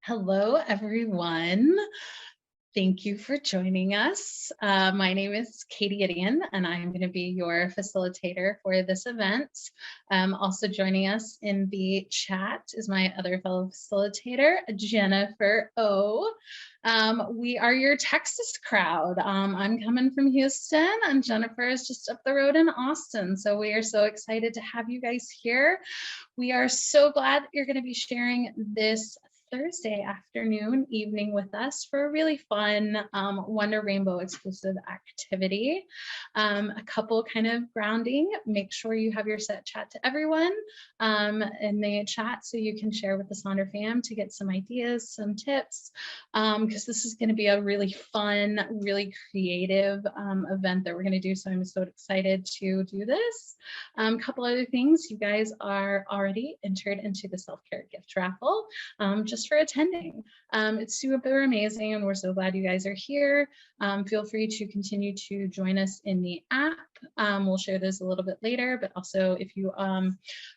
Hello, everyone. Thank you for joining us. My name is Katie Gideon, and I'm going to be your facilitator for this event. Also joining us in the chat is my other fellow facilitator, Jennifer O. We are your Texas crowd. I'm coming from Houston, and Jennifer is just up the road in Austin. So we are so excited to have you guys here. We are so glad that you're going to be sharing this Thursday afternoon, evening with us for a really fun Wonder Rainbow exclusive activity. A couple kind of grounding. Make sure you have your set chat to everyone in the chat so you can share with the Sonder fam to get some ideas, some tips, because this is going to be a really fun, really creative event that we're going to do. So I'm so excited to do this. A couple other things. You guys are already entered into the self-care gift raffle just for attending. It's super amazing, and we're so glad you guys are here. Feel free to continue to join us in the app. We'll share this a little bit later, but also if you,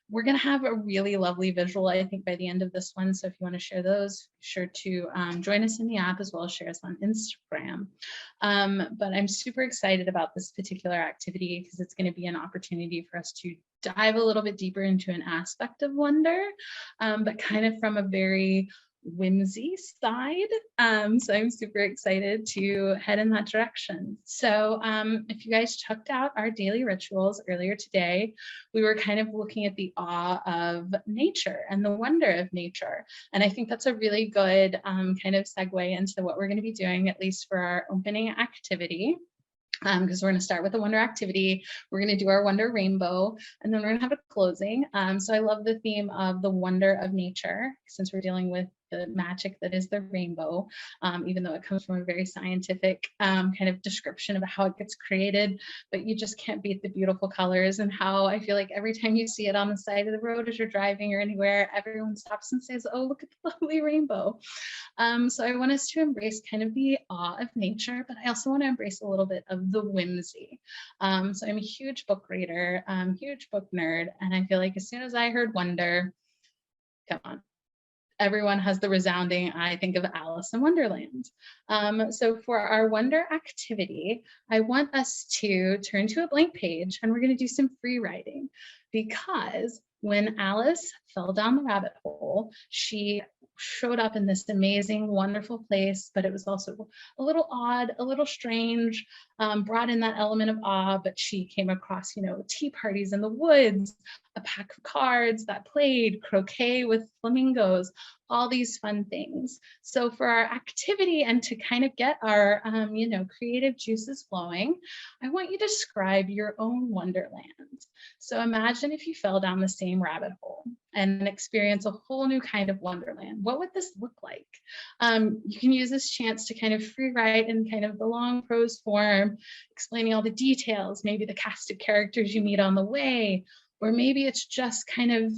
we're going to have a really lovely visual, I think, by the end of this one. So if you want to share those, be sure to join us in the app as well as share us on Instagram. But I'm super excited about this particular activity because it's going to be an opportunity for us to dive a little bit deeper into an aspect of wonder, but kind of from a very whimsy side. So I'm super excited to head in that direction. So if you guys checked out our daily rituals earlier today, we were kind of looking at the awe of nature and the wonder of nature. And I think that's a really good kind of segue into what we're going to be doing, at least for our opening activity. Because we're going to start with a wonder activity. We're going to do our wonder rainbow, and then we're going to have a closing. So I love the theme of the wonder of nature, since we're dealing with the magic that is the rainbow, even though it comes from a very scientific kind of description of how it gets created, but you just can't beat the beautiful colors and how I feel like every time you see it on the side of the road as you're driving or anywhere, everyone stops and says, oh, look at the lovely rainbow. So I want us to embrace kind of the awe of nature, but I also want to embrace a little bit of the whimsy. So I'm a huge book reader, huge book nerd, and I feel like as soon as I heard wonder, come on, everyone has the resounding, I think of Alice in Wonderland. So for our wonder activity, I want us to turn to a blank page and we're going to do some free writing, because when Alice fell down the rabbit hole, she showed up in this amazing, wonderful place, but it was also a little odd, a little strange, brought in that element of awe, but she came across, tea parties in the woods, a pack of cards that played croquet with flamingos, all these fun things. So for our activity and to kind of get our, creative juices flowing, I want you to describe your own wonderland. So imagine if you fell down the same rabbit hole and experience a whole new kind of wonderland. What would this look like? You can use this chance to kind of free write in kind of the long prose form, explaining all the details, maybe the cast of characters you meet on the way, or maybe it's just kind of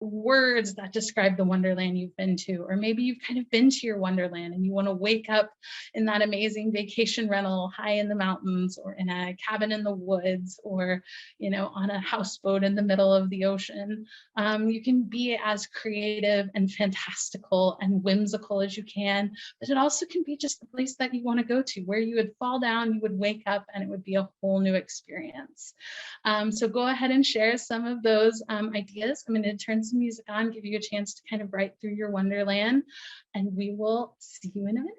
words that describe the wonderland you've been to, or maybe you've kind of been to your wonderland and you want to wake up in that amazing vacation rental high in the mountains, or in a cabin in the woods, or on a houseboat in the middle of the ocean. You can be as creative and fantastical and whimsical as you can, but it also can be just the place that you want to go to, where you would fall down, you would wake up, and it would be a whole new experience. So go ahead and share some of those ideas. I'm going to turn some music on, give you a chance to kind of write through your wonderland, and we will see you in a minute.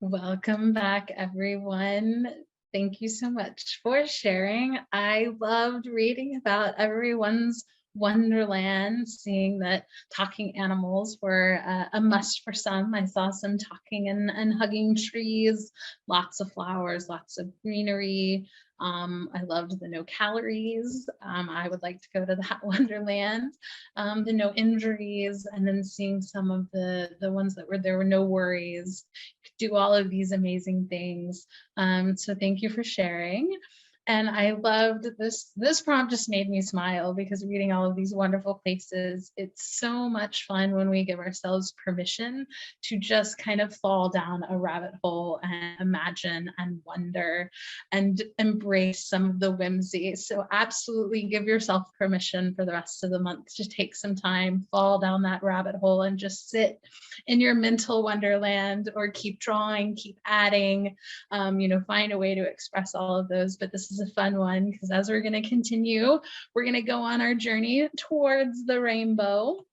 Welcome back, everyone. Thank you so much for sharing. I loved reading about everyone's wonderland, seeing that talking animals were a must for some. I saw some talking and hugging trees, lots of flowers, lots of greenery. I loved the no calories. I would like to go to that wonderland. The no injuries, and then seeing some of the ones that were there were no worries, do all of these amazing things. So thank you for sharing. And I loved this. This prompt just made me smile because reading all of these wonderful places, it's so much fun when we give ourselves permission to just kind of fall down a rabbit hole and imagine and wonder and embrace some of the whimsy. So absolutely give yourself permission for the rest of the month to take some time, fall down that rabbit hole and just sit in your mental wonderland, or keep drawing, keep adding, find a way to express all of those. But this is a fun one because as we're going to continue, we're going to go on our journey towards the rainbow.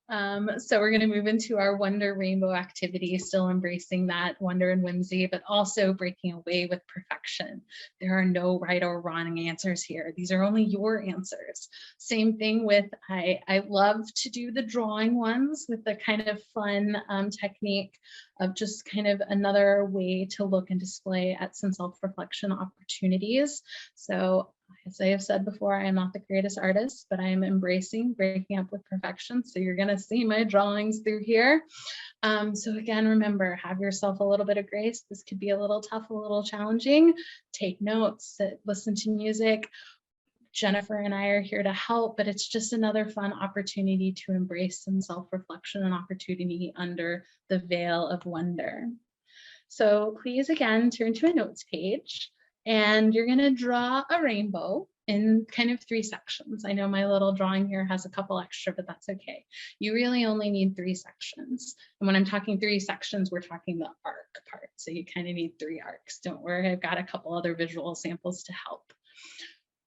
So we're going to move into our Wonder Rainbow activity, still embracing that wonder and whimsy, but also breaking away with perfection. There are no right or wrong answers here. These are only your answers. Same thing with, I love to do the drawing ones with the kind of fun technique of just kind of another way to look and display at some self-reflection opportunities. So as I have said before, I am not the greatest artist, but I am embracing breaking up with perfection. So you're going to see my drawings through here. So again, remember, have yourself a little bit of grace. This could be a little tough, a little challenging. Take notes, listen to music. Jennifer and I are here to help, but it's just another fun opportunity to embrace some self-reflection and opportunity under the veil of wonder. So please, again, turn to a notes page, and you're going to draw a rainbow in kind of 3 sections. I know my little drawing here has a couple extra, but that's okay. You really only need 3 sections. And when I'm talking 3 sections, we're talking the arc part. So you kind of need 3 arcs. Don't worry, I've got a couple other visual samples to help.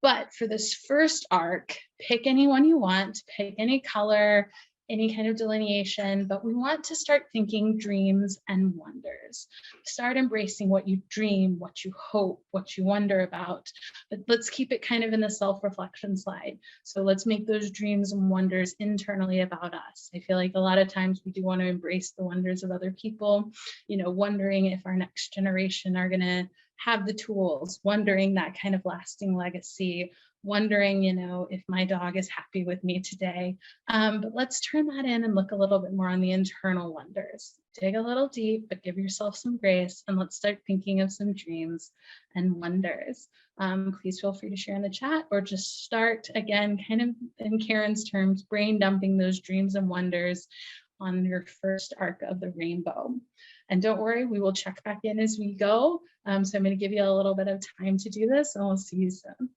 But for this first arc, pick any one you want, pick any color, any kind of delineation, but we want to start thinking dreams and wonders. Start embracing what you dream, what you hope, what you wonder about, but let's keep it kind of in the self-reflection slide. So let's make those dreams and wonders internally about us. I feel like a lot of times we do want to embrace the wonders of other people, wondering if our next generation are going to have the tools, wondering that kind of lasting legacy, wondering, if my dog is happy with me today. But let's turn that in and look a little bit more on the internal wonders. Dig a little deep, but give yourself some grace, and let's start thinking of some dreams and wonders. Please feel free to share in the chat, or just start again, kind of in Karen's terms, brain dumping those dreams and wonders on your first arc of the rainbow. And don't worry, we will check back in as we go. So I'm going to give you a little bit of time to do this, and we'll see you soon.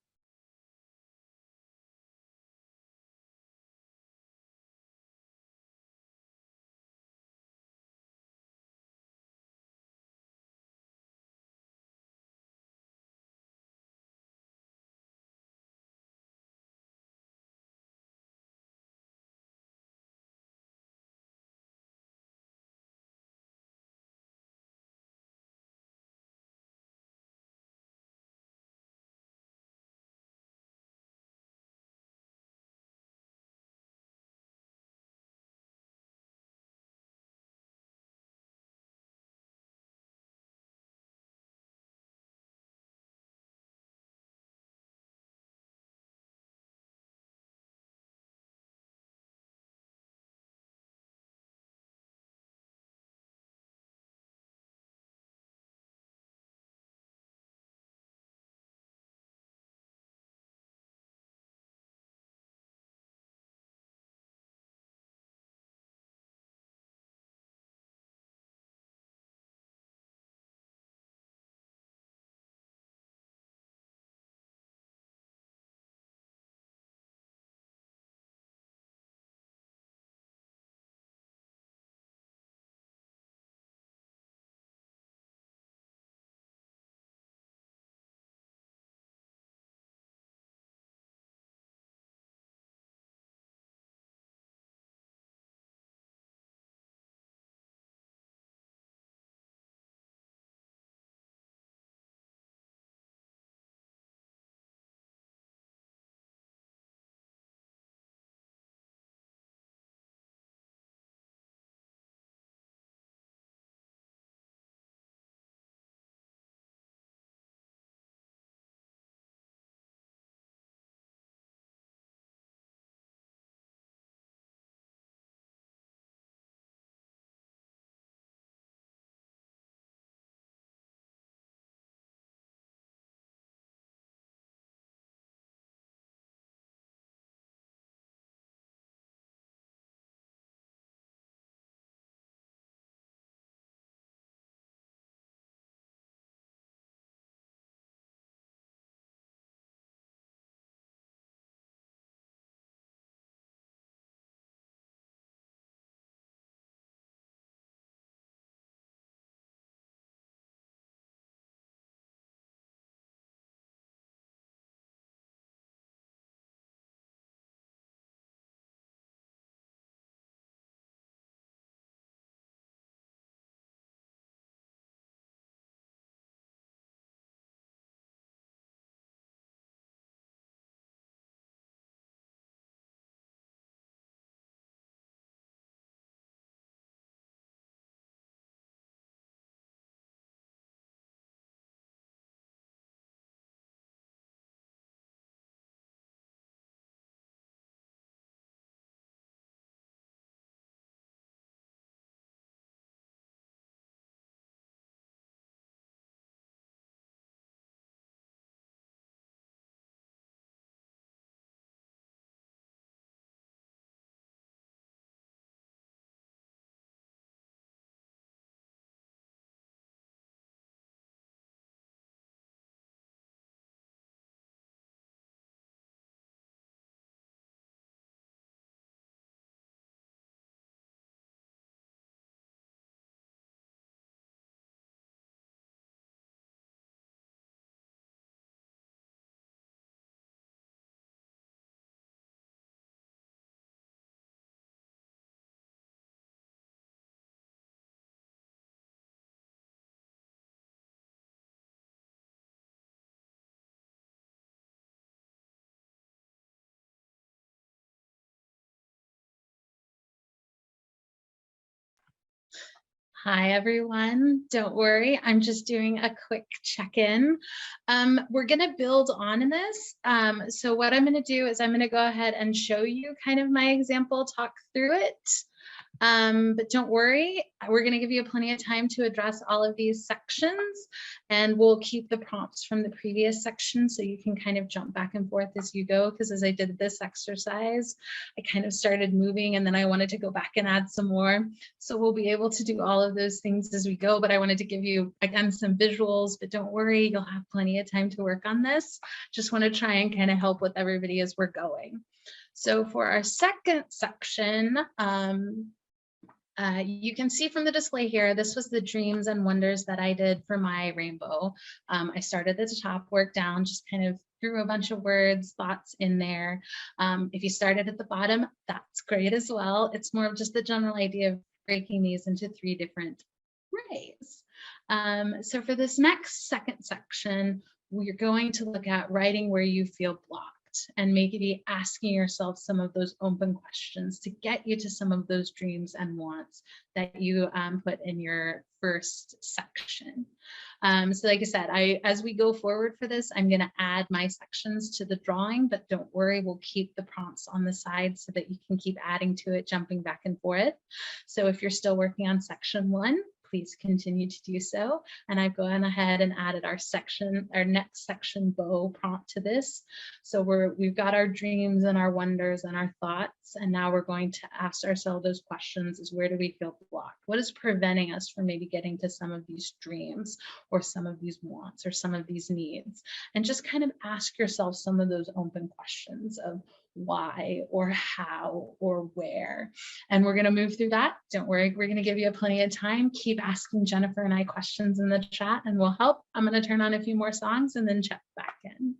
Hi, everyone. Don't worry, I'm just doing a quick check-in. We're going to build on this. So what I'm going to do is I'm going to go ahead and show you kind of my example, talk through it. But don't worry, we're going to give you plenty of time to address all of these sections, and we'll keep the prompts from the previous section so you can kind of jump back and forth as you go, because as I did this exercise, I kind of started moving and then I wanted to go back and add some more. So we'll be able to do all of those things as we go, but I wanted to give you, again, some visuals, but don't worry, you'll have plenty of time to work on this. Just want to try and kind of help with everybody as we're going. So for our second section, you can see from the display here, this was the dreams and wonders that I did for my rainbow. I started at the top, worked down, just kind of threw a bunch of words, thoughts in there. If you started at the bottom, that's great as well. It's more of just the general idea of breaking these into 3 different rays. So for this next second section, we're going to look at writing where you feel blocked, and maybe asking yourself some of those open questions to get you to some of those dreams and wants that you put in your first section. So like I said, as we go forward for this, I'm going to add my sections to the drawing, but don't worry, we'll keep the prompts on the side so that you can keep adding to it, jumping back and forth. So if you're still working on section 1, please continue to do so. And I've gone ahead and added our next section bow prompt to this. So we've got our dreams and our wonders and our thoughts. And now we're going to ask ourselves those questions: is where do we feel blocked? What is preventing us from maybe getting to some of these dreams or some of these wants or some of these needs? And just kind of ask yourself some of those open questions of why or how or where. And we're going to move through that. Don't worry, we're going to give you plenty of time. Keep asking Jennifer and I questions in the chat and we'll help. I'm going to turn on a few more songs and then check back in.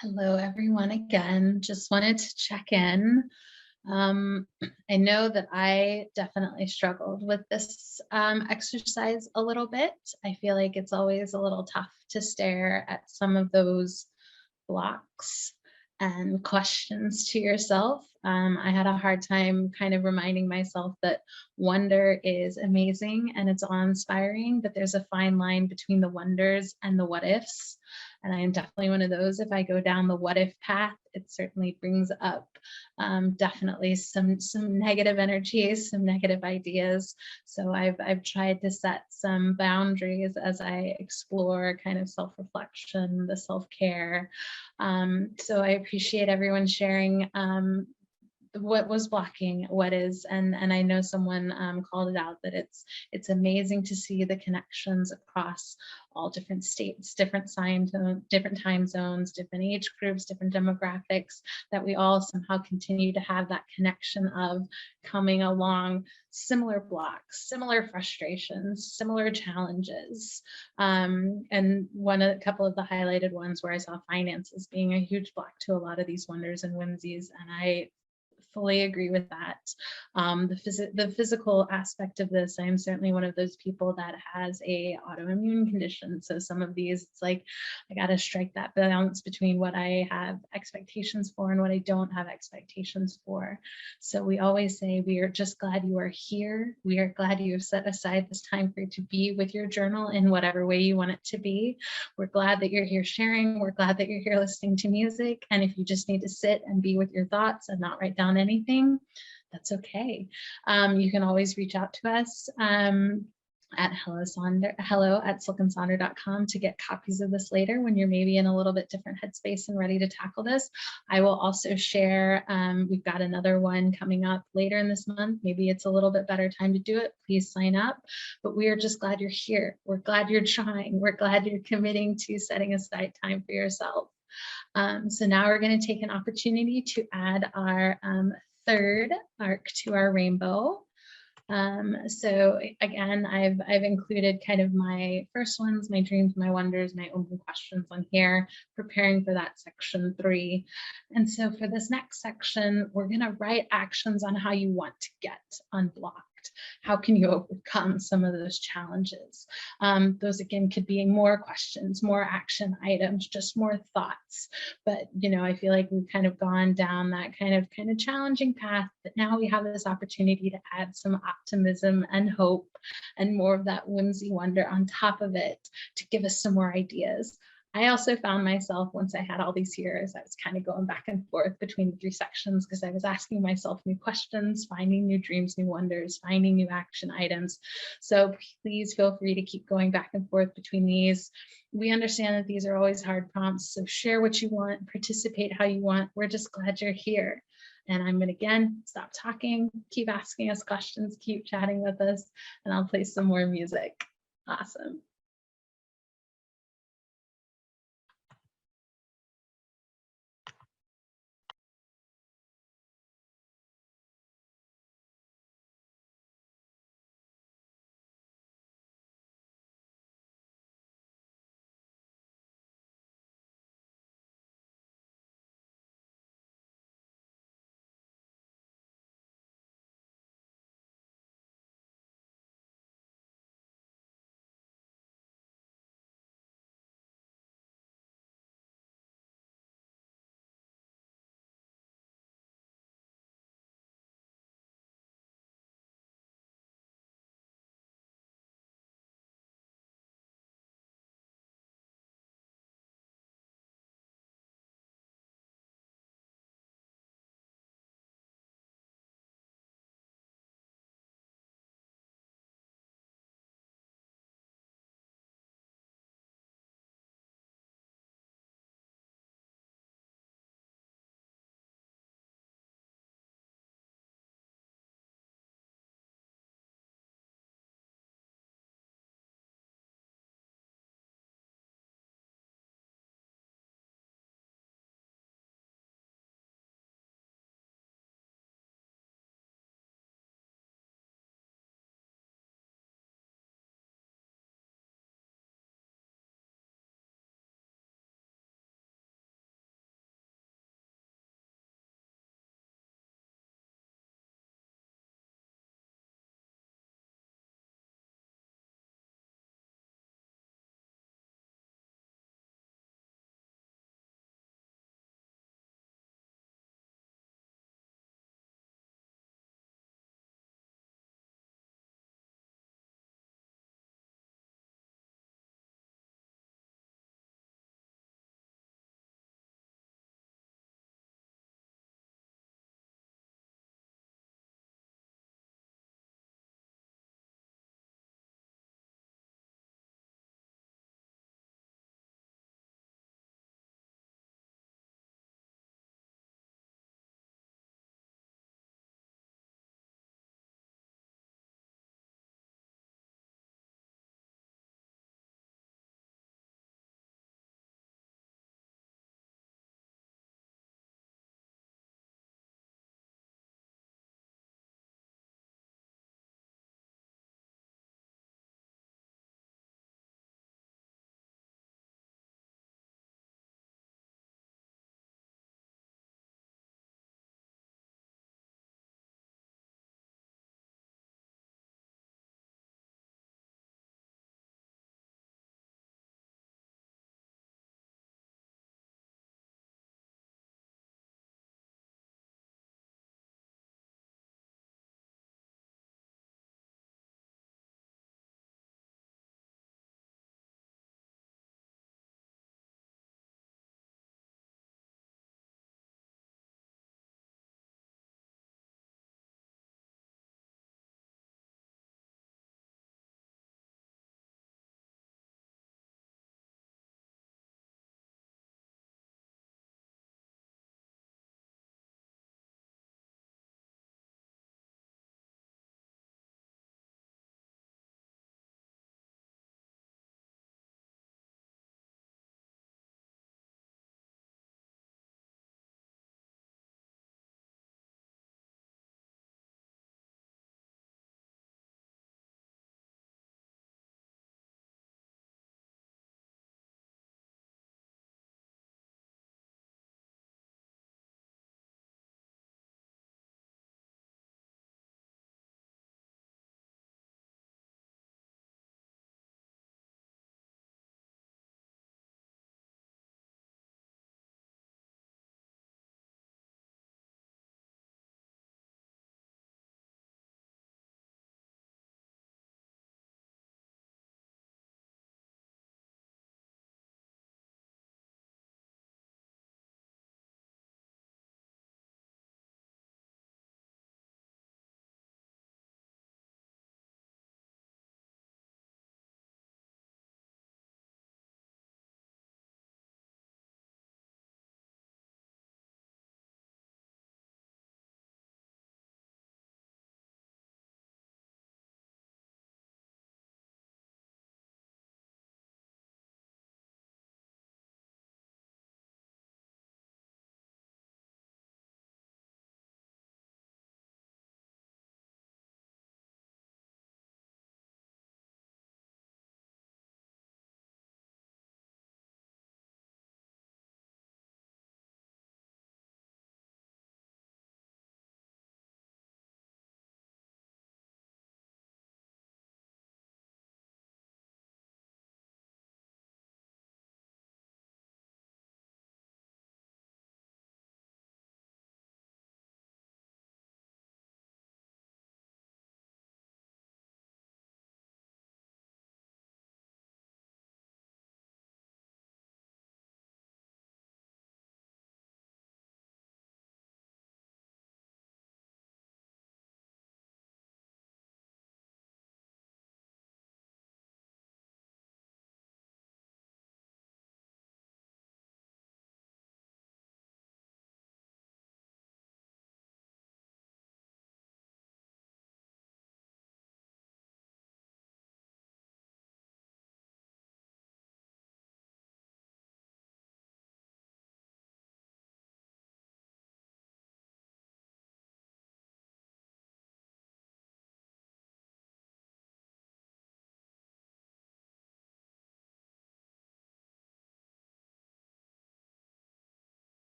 Hello, everyone. Again, just wanted to check in. Um, I know that I definitely struggled with this exercise a little bit. I feel like it's always a little tough to stare at some of those blocks and questions to yourself. I had a hard time kind of reminding myself that wonder is amazing and it's awe-inspiring, but there's a fine line between the wonders and the what ifs. And I am definitely one of those. If I go down the what if path, it certainly brings up definitely some negative energies, some negative ideas. So I've tried to set some boundaries as I explore kind of self-reflection, the self-care. So I appreciate everyone sharing what was blocking what is, and I know someone called it out that it's amazing to see the connections across all different states, different different time zones, different age groups, different demographics, that we all somehow continue to have that connection of coming along similar blocks, similar frustrations, similar challenges. And a couple of the highlighted ones where I saw finances being a huge block to a lot of these wonders and whimsies, and I fully agree with that. The physical aspect of this, I am certainly one of those people that has a autoimmune condition. So some of these, it's like I got to strike that balance between what I have expectations for and what I don't have expectations for. So we always say we are just glad you are here. We are glad you have set aside this time for you to be with your journal in whatever way you want it to be. We're glad that you're here sharing. We're glad that you're here listening to music. And if you just need to sit and be with your thoughts and not write down anything, that's okay. You can always reach out to us at hello at silkandsonder.com to get copies of this later when you're maybe in a little bit different headspace and ready to tackle this. I will also share, we've got another one coming up later in this month. Maybe it's a little bit better time to do it. Please sign up. But we are just glad you're here. We're glad you're trying. We're glad you're committing to setting aside time for yourself. So now we're going to take an opportunity to add our third arc to our rainbow. So again, I've included kind of my first ones, my dreams, my wonders, my open questions on here, preparing for that section 3. And so for this next section, we're going to write actions on how you want to get unblocked. How can you overcome some of those challenges? Those again could be more questions, more action items, just more thoughts. But I feel like we've kind of gone down that kind of challenging path, but now we have this opportunity to add some optimism and hope and more of that whimsy wonder on top of it to give us some more ideas. I also found myself, once I had all these years, I was kind of going back and forth between the 3 sections because I was asking myself new questions, finding new dreams, new wonders, finding new action items. So please feel free to keep going back and forth between these. We understand that these are always hard prompts, so share what you want, participate how you want. We're just glad you're here. And I'm going to, again, stop talking, keep asking us questions, keep chatting with us, and I'll play some more music. Awesome.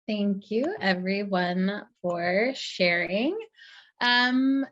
Thank you everyone for sharing. Um,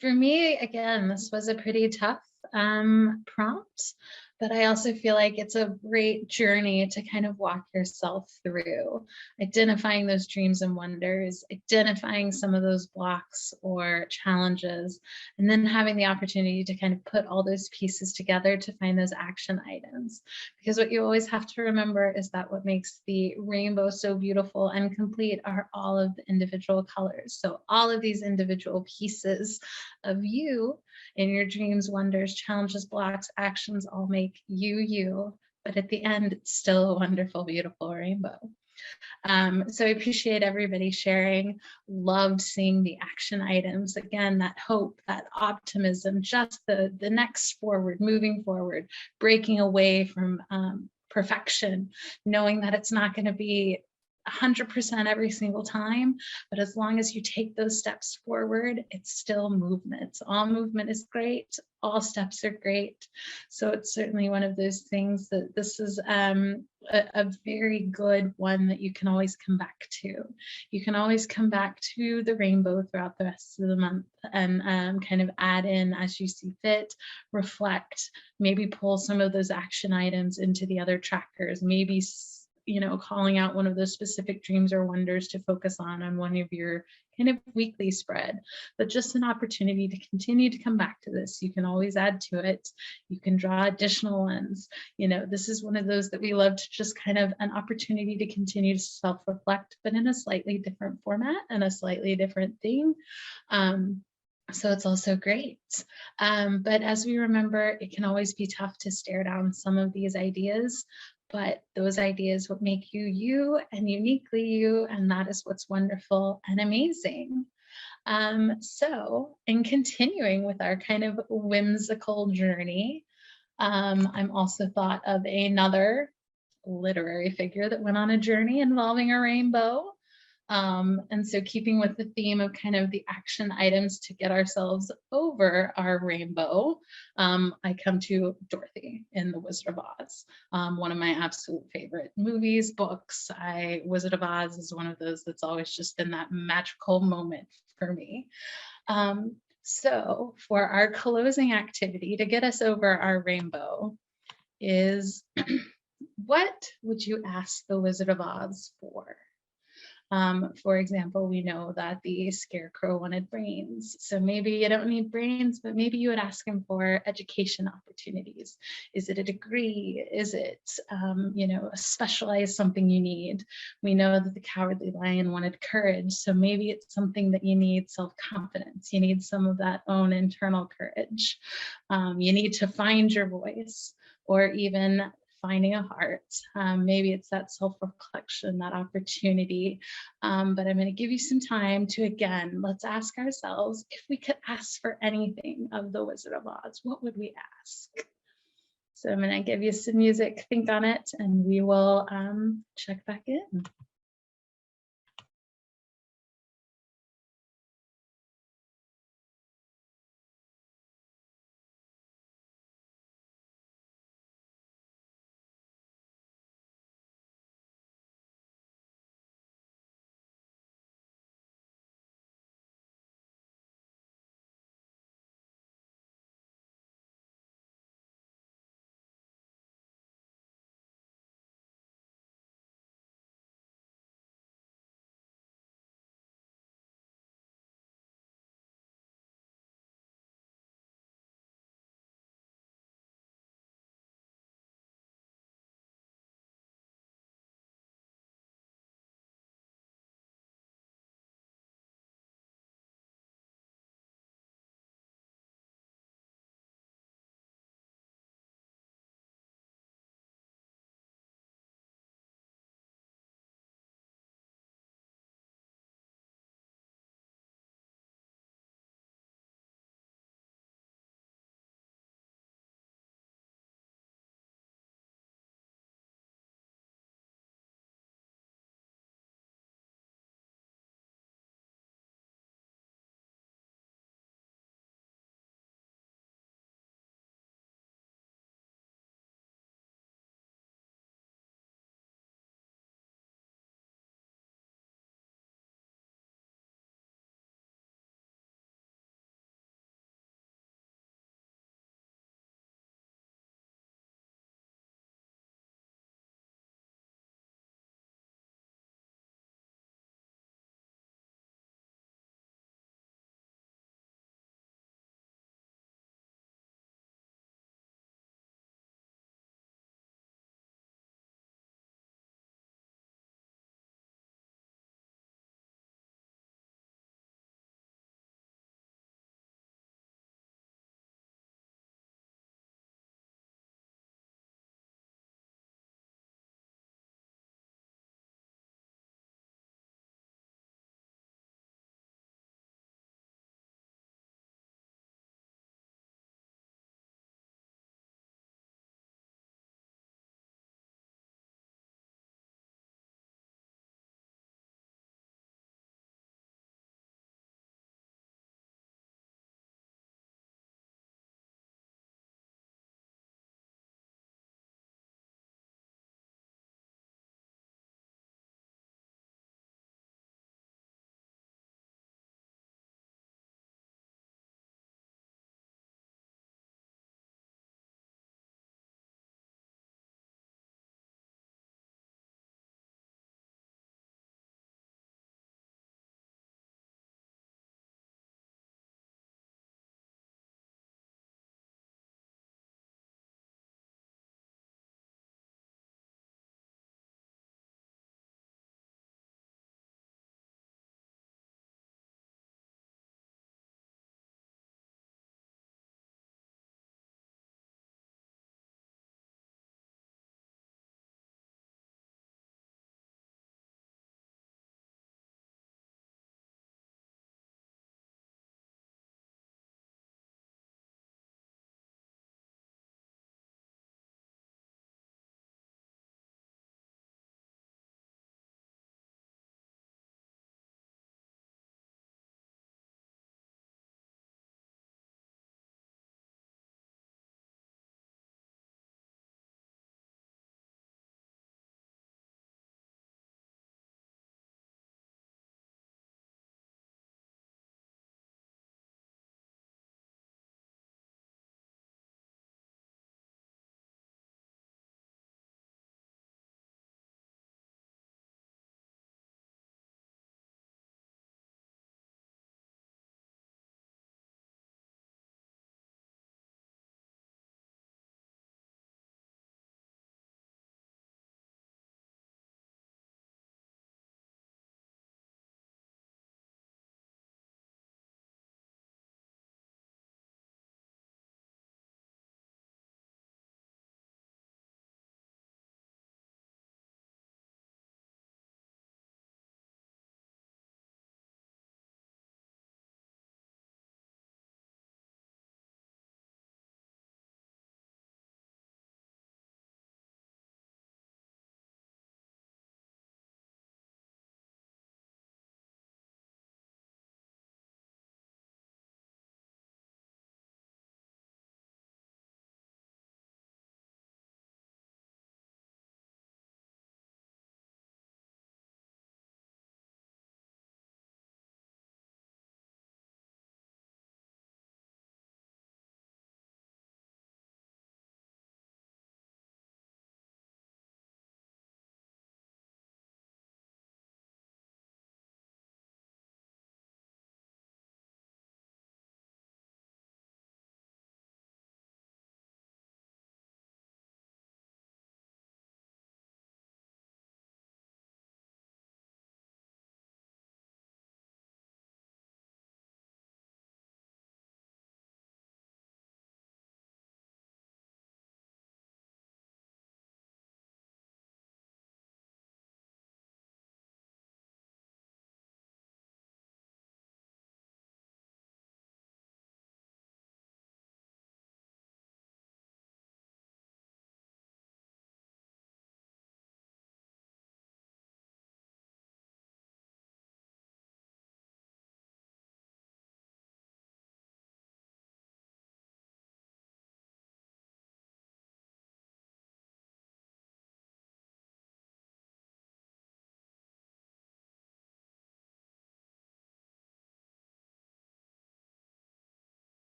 for me, again, this was a pretty tough prompt, but I also feel like it's a great journey to kind of walk yourself through identifying those dreams and wonders, identifying some of those blocks or challenges, and then having the opportunity to kind of put all those pieces together to find those action items. Because what you always have to remember is that what makes the rainbow so beautiful and complete are all of the individual colors. So all of these individual pieces of you and your dreams, wonders, challenges, blocks, actions all make you, you. But at the end, it's still a wonderful, beautiful rainbow. So I appreciate everybody sharing. Loved seeing the action items. Again, that hope, that optimism, just the next forward, moving forward, breaking away from perfection, knowing that it's not going to be 100% every single time, but as long as you take those steps forward, it's still movement. All movement is great. All steps are great. So it's certainly one of those things that this is a very good one that you can always come back to. You can always come back to the rainbow throughout the rest of the month and kind of add in as you see fit, reflect, maybe pull some of those action items into the other trackers, maybe calling out one of those specific dreams or wonders to focus on one of your kind of weekly spread, but just an opportunity to continue to come back to this. You can always add to it. You can draw additional ones. This is one of those that we love to just kind of an opportunity to continue to self-reflect, but in a slightly different format and a slightly different thing. So it's also great. But as we remember, it can always be tough to stare down some of these ideas, but those ideas what make you you and uniquely you, and that is what's wonderful and amazing. So in continuing with our kind of whimsical journey, I'm also thought of another literary figure that went on a journey involving a rainbow. And so keeping with the theme of kind of the action items to get ourselves over our rainbow, I come to Dorothy in The Wizard of Oz, one of my absolute favorite movies, books. Wizard of Oz is one of those that's always just been that magical moment for me. So for our closing activity to get us over our rainbow is what would you ask the Wizard of Oz for? For example, we know that the scarecrow wanted brains. So maybe you don't need brains, but maybe you would ask him for education opportunities. Is it a degree? Is it, a specialized something you need? We know that the Cowardly Lion wanted courage. So maybe it's something that you need self-confidence. You need some of that own internal courage. You need to find your voice, or even finding a heart. Maybe it's that self-reflection, that opportunity. But I'm going to give you some time to, again, let's ask ourselves, if we could ask for anything of the Wizard of Oz, what would we ask? So I'm going to give you some music, think on it, and we will check back in.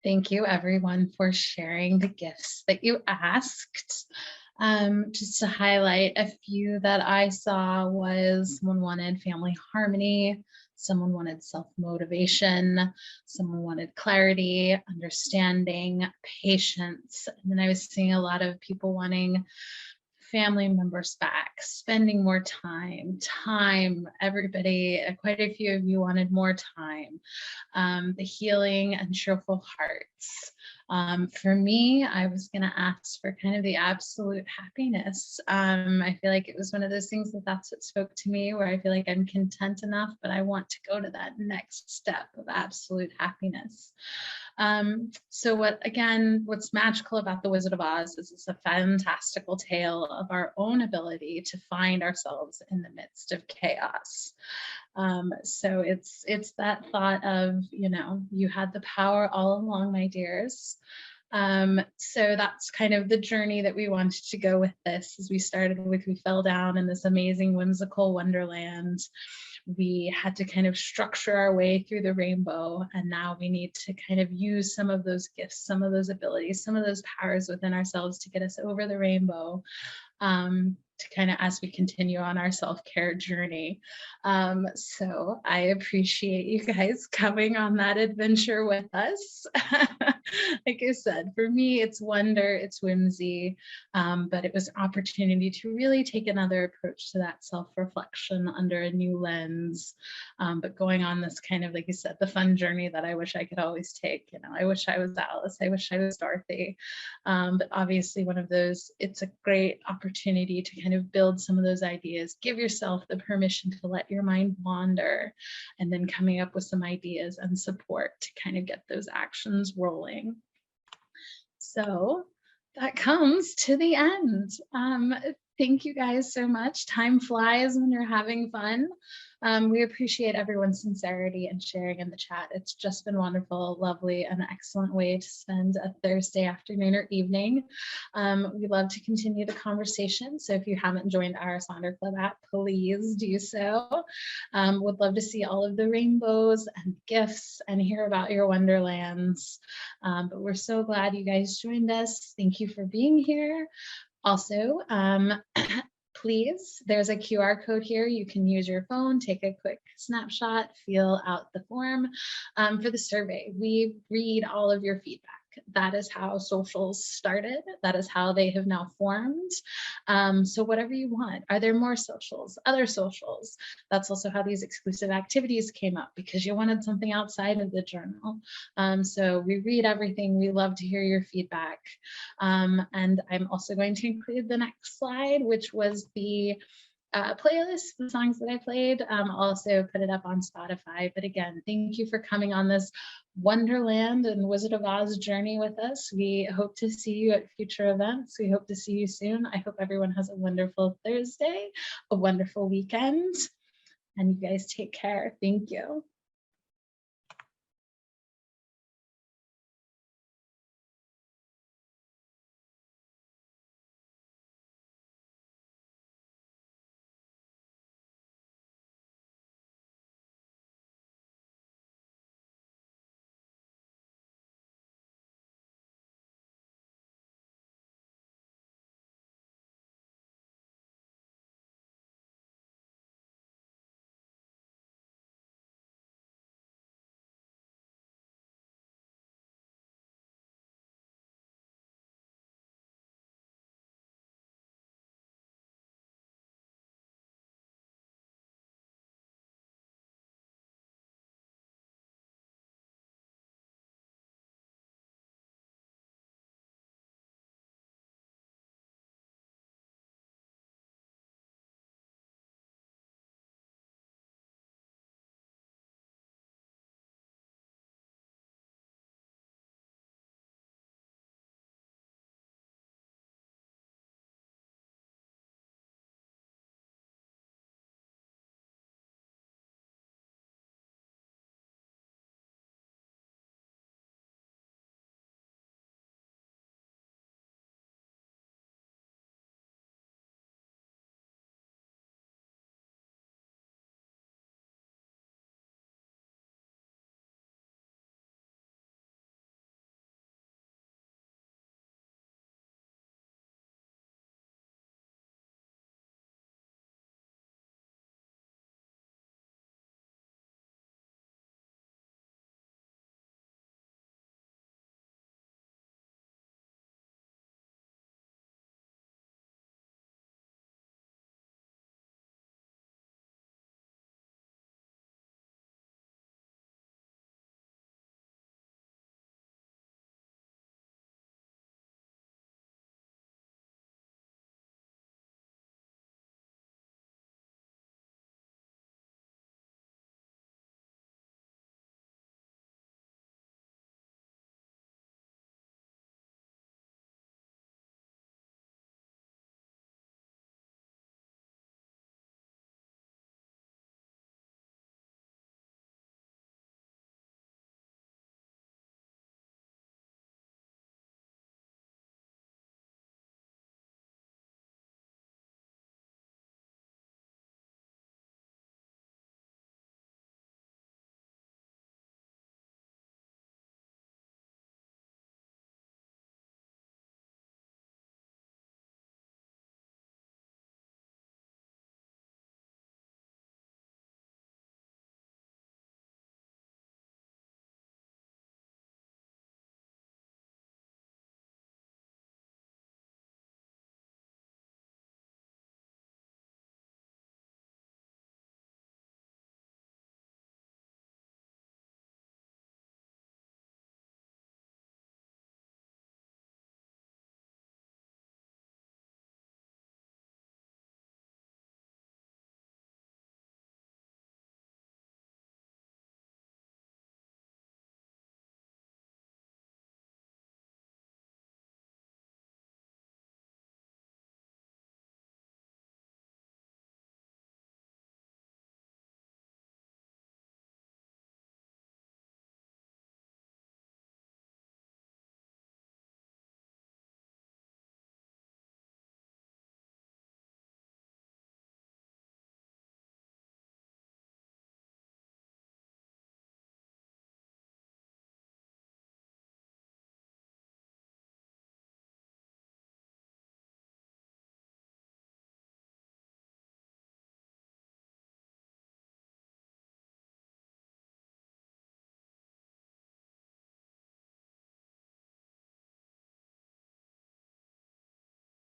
Thank you everyone for sharing the gifts that you asked. Just to highlight a few that I saw was someone wanted family harmony, someone wanted self-motivation, someone wanted clarity, understanding, patience. And then I was seeing a lot of people wanting family members back, spending more time, everybody, quite a few of you wanted more time, the healing and cheerful hearts. For me, I was going to ask for kind of the absolute happiness. I feel like it was one of those things that's what spoke to me, where I feel like I'm content enough, but I want to go to that next step of absolute happiness. So what's magical about The Wizard of Oz is it's a fantastical tale of our own ability to find ourselves in the midst of chaos. So it's that thought of, you had the power all along, my dears. So that's kind of the journey that we wanted to go with this. As we started with, we fell down in this amazing whimsical wonderland. We had to kind of structure our way through the rainbow, and now we need to kind of use some of those gifts, some of those abilities, some of those powers within ourselves to get us over the rainbow, to kind of as we continue on our self-care journey. So I appreciate you guys coming on that adventure with us. Like I said, for me, it's wonder, it's whimsy, but it was an opportunity to really take another approach to that self-reflection under a new lens, but going on this kind of, like you said, the fun journey that I wish I could always take. I wish I was Alice, I wish I was Dorothy, but obviously one of those, it's a great opportunity to kind of build some of those ideas, give yourself the permission to let your mind wander, and then coming up with some ideas and support to kind of get those actions rolling. So that comes to the end. Thank you guys so much. Time flies when you're having fun. We appreciate everyone's sincerity and sharing in the chat. It's just been wonderful, lovely, and an excellent way to spend a Thursday afternoon or evening. We love to continue the conversation. So if you haven't joined our Sonder Club app, please do so. Would love to see all of the rainbows and gifts and hear about your wonderlands. But we're so glad you guys joined us. Thank you for being here. Also, please, there's a QR code here. You can use your phone, take a quick snapshot, fill out the form for the survey. We read all of your feedback. That is how socials started. That is how they have now formed. So whatever you want. Are there more socials, other socials? That's also how these exclusive activities came up, because you wanted something outside of the journal. So we read everything. We love to hear your feedback. And I'm also going to include the next slide, which was the playlist, the songs that I played. I'll also put it up on Spotify. But again, thank you for coming on this Wonderland and Wizard of Oz journey with us. We hope to see you at future events. We hope to see you soon. I hope everyone has a wonderful Thursday, a wonderful weekend, and you guys take care. Thank you.